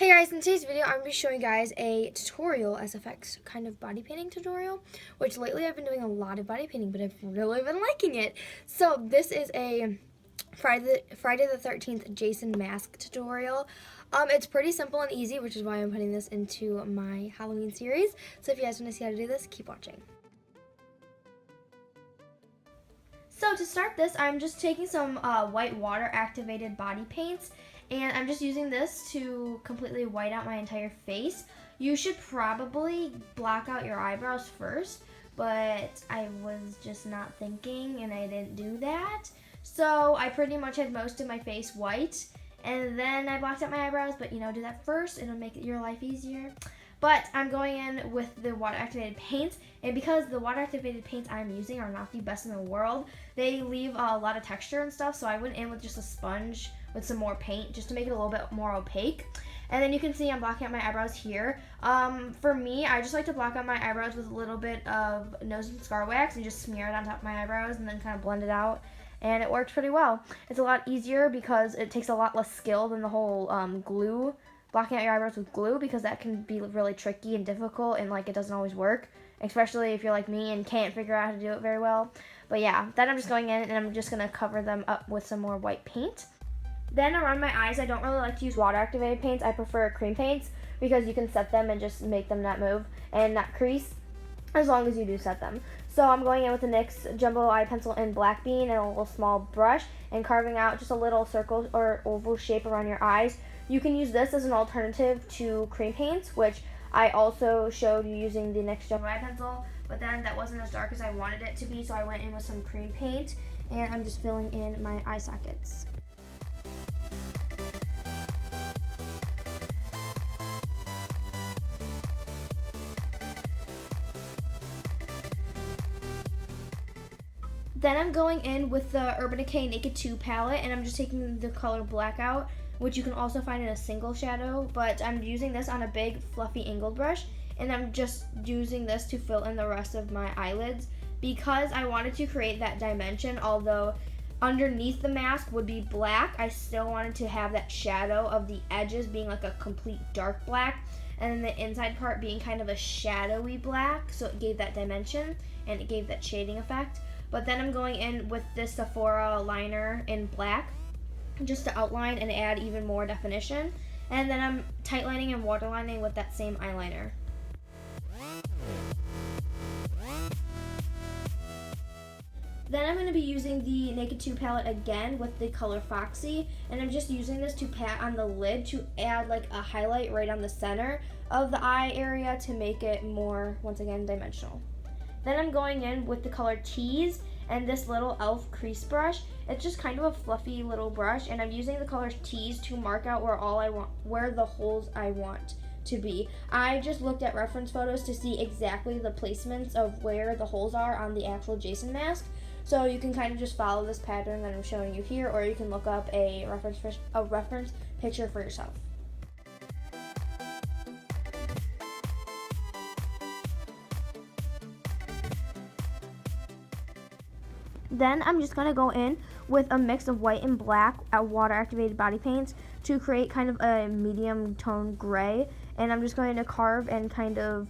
Hey guys, in today's video I'm going to be showing you guys a tutorial SFX kind of body painting tutorial, which lately I've been doing a lot of body painting, but I've really been liking it. So this is a Friday the 13th Jason mask tutorial. It's pretty simple and easy, which is why I'm putting this into my Halloween series. So if you guys want to see how to do this, keep watching. So to start this, I'm just taking some white water activated body paints, and I'm just using this to completely white out my entire face. You should probably block out your eyebrows first, but I was just not thinking and I didn't do that. So I pretty much had most of my face white, and then I blocked out my eyebrows, but do that first, it'll make your life easier. But I'm going in with the water-activated paints, and because the water-activated paints I'm using are not the best in the world, they leave a lot of texture and stuff, so I went in with just a sponge with some more paint just to make it a little bit more opaque. And then you can see I'm blocking out my eyebrows here. For me, I just like to block out my eyebrows with a little bit of nose and scar wax and just smear it on top of my eyebrows and then kind of blend it out. And it works pretty well. It's a lot easier because it takes a lot less skill than the whole glue, blocking out your eyebrows with glue, because that can be really tricky and difficult and it doesn't always work, especially if you're like me and can't figure out how to do it very well. But yeah, then I'm just going in and I'm just going to cover them up with some more white paint. Then around my eyes, I don't really like to use water-activated paints. I prefer cream paints because you can set them and just make them not move and not crease as long as you do set them. So I'm going in with the NYX Jumbo Eye Pencil in Black Bean and a little small brush and carving out just a little circle or oval shape around your eyes. You can use this as an alternative to cream paints, which I also showed you using the NYX Jumbo Eye Pencil, but then that wasn't as dark as I wanted it to be, so I went in with some cream paint, and I'm just filling in my eye sockets. Then I'm going in with the Urban Decay Naked 2 palette, and I'm just taking the color Blackout, which you can also find in a single shadow, but I'm using this on a big fluffy angled brush, and I'm just using this to fill in the rest of my eyelids because I wanted to create that dimension. Although underneath the mask would be black, I still wanted to have that shadow of the edges being like a complete dark black, and then the inside part being kind of a shadowy black, so it gave that dimension and it gave that shading effect. But then I'm going in with this Sephora liner in black just to outline and add even more definition. And then I'm tightlining and waterlining with that same eyeliner. Then I'm going to be using the Naked 2 palette again with the color Foxy, and I'm just using this to pat on the lid to add like a highlight right on the center of the eye area to make it more, once again, dimensional. Then I'm going in with the color Tease and this little e.l.f. crease brush. It's just kind of a fluffy little brush, and I'm using the color Tease to mark out where the holes I want to be. I just looked at reference photos to see exactly the placements of where the holes are on the actual Jason mask. So you can kind of just follow this pattern that I'm showing you here, or you can look up a reference picture for yourself. Then I'm just going to go in with a mix of white and black water-activated body paints to create kind of a medium tone gray. And I'm just going to carve and kind of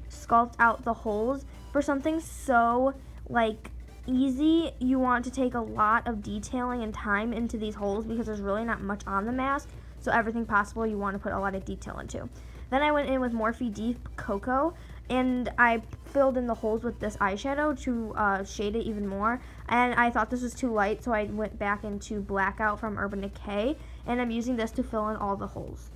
sculpt out the holes. For something so easy, you want to take a lot of detailing and time into these holes because there's really not much on the mask. So everything possible you want to put a lot of detail into. Then I went in with Morphe Deep Cocoa, and I filled in the holes with this eyeshadow to shade it even more. And I thought this was too light, so I went back into Blackout from Urban Decay, and I'm using this to fill in all the holes.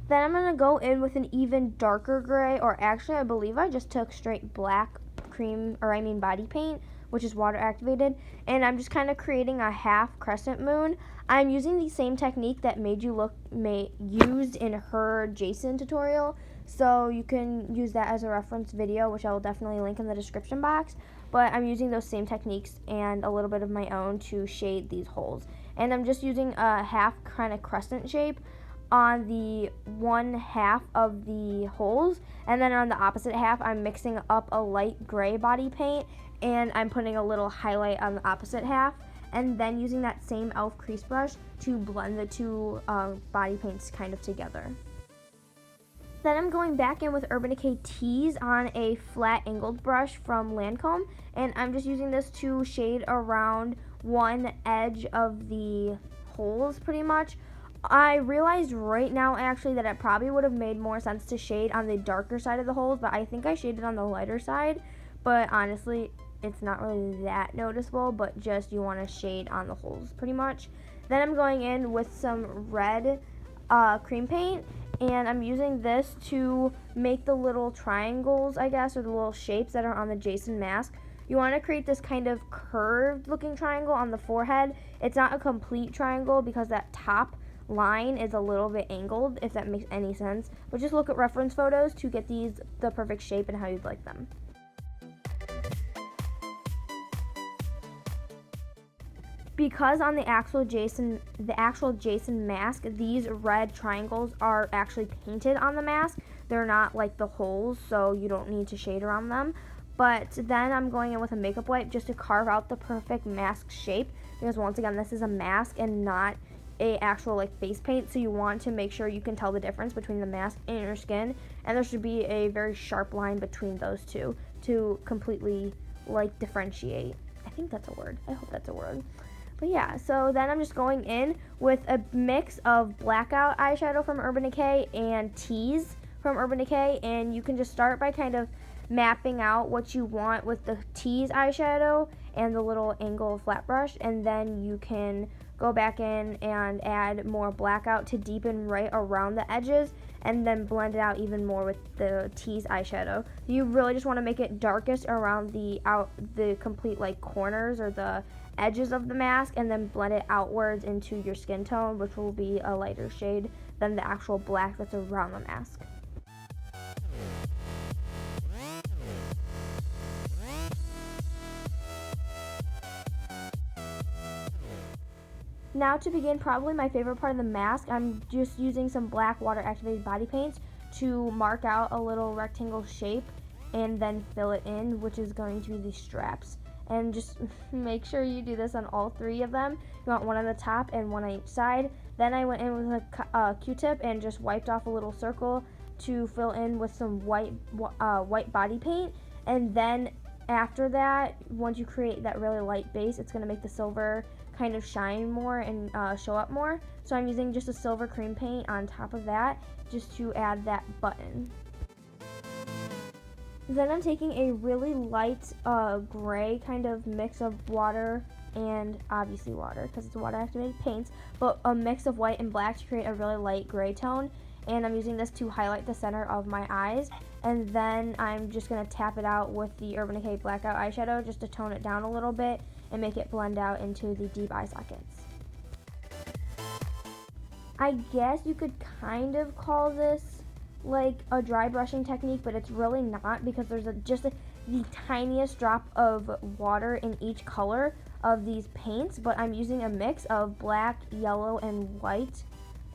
Then I'm going to go in with an even darker gray, or actually I believe I just took straight black body paint, which is water activated, and I'm just kind of creating a half crescent moon. I'm using the same technique that Made You Look used in her Jason tutorial. so you can use that as a reference video, which I will definitely link in the description box. But I'm using those same techniques and a little bit of my own to shade these holes. And I'm just using a half kind of crescent shape on the one half of the holes, and then on the opposite half I'm mixing up a light gray body paint and I'm putting a little highlight on the opposite half, and then using that same e.l.f. crease brush to blend the two body paints kind of together. Then I'm going back in with Urban Decay Tease on a flat angled brush from Lancome, and I'm just using this to shade around one edge of the holes pretty much. I realized right now actually that it probably would have made more sense to shade on the darker side of the holes, but I think I shaded on the lighter side. But honestly, it's not really that noticeable, but just you want to shade on the holes pretty much. Then I'm going in with some red cream paint, and I'm using this to make the little triangles, I guess, or the little shapes that are on the Jason mask. You want to create this kind of curved looking triangle on the forehead. It's not a complete triangle because that top line is a little bit angled, if that makes any sense, but just look at reference photos to get these the perfect shape and how you'd like them. Because on the actual Jason mask, these red triangles are actually painted on the mask. They're not like the holes, so you don't need to shade around them. But then I'm going in with a makeup wipe just to carve out the perfect mask shape, because once again, this is a mask and not a actual like face paint, so you want to make sure you can tell the difference between the mask and your skin, and there should be a very sharp line between those two to completely like differentiate. I think that's a word. I hope that's a word. But yeah, so then I'm just going in with a mix of Blackout eyeshadow from Urban Decay and Tease from Urban Decay, and you can just start by kind of mapping out what you want with the Tease eyeshadow and the little angle flat brush, and then you can go back in and add more Blackout to deepen right around the edges, and then blend it out even more with the Tease eyeshadow. You really just want to make it darkest around the complete like corners or the edges of the mask, and then blend it outwards into your skin tone, which will be a lighter shade than the actual black that's around the mask. Now to begin probably my favorite part of the mask, I'm just using some black water activated body paints to mark out a little rectangle shape and then fill it in, which is going to be the straps. And just make sure you do this on all three of them. You want one on the top and one on each side. Then I went in with a Q-tip and just wiped off a little circle to fill in with some white body paint. And then after that, once you create that really light base, it's going to make the silver kind of shine more and show up more. So I'm using just a silver cream paint on top of that just to add that button. Then I'm taking a really light gray kind of mix of water and obviously water because it's water activated paints, but a mix of white and black to create a really light gray tone. And I'm using this to highlight the center of my eyes, and then I'm just going to tap it out with the Urban Decay Blackout eyeshadow just to tone it down a little bit and make it blend out into the deep eye sockets. I guess you could kind of call this like a dry brushing technique, but it's really not because there's the tiniest drop of water in each color of these paints, but I'm using a mix of black, yellow, and white.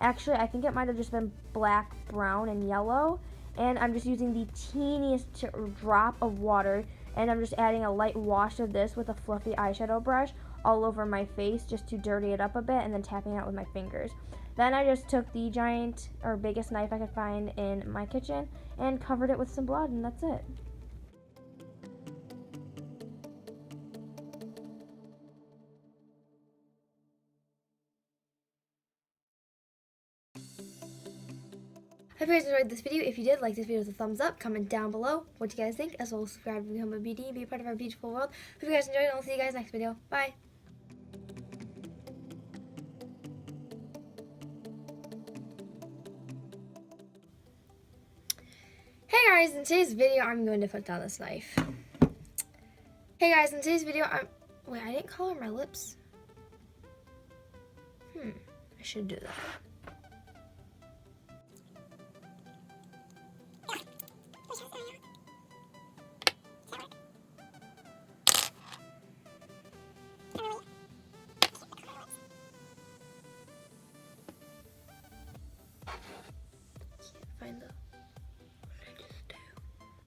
Actually, I think it might have just been black, brown, and yellow, and I'm just using the teeniest drop of water, and I'm just adding a light wash of this with a fluffy eyeshadow brush all over my face just to dirty it up a bit, and then tapping it out with my fingers. Then I just took the giant or biggest knife I could find in my kitchen and covered it with some blood, and that's it. I hope you guys enjoyed this video. If you did, like this video with a thumbs up, comment down below what you guys think, as well as subscribe to become a BD and be a part of our beautiful world. Hope you guys enjoyed, and I'll see you guys next video. Bye! Hey guys, in today's video, I'm going to put down this knife. Hey guys, in today's video, wait, I didn't color my lips. I should do that.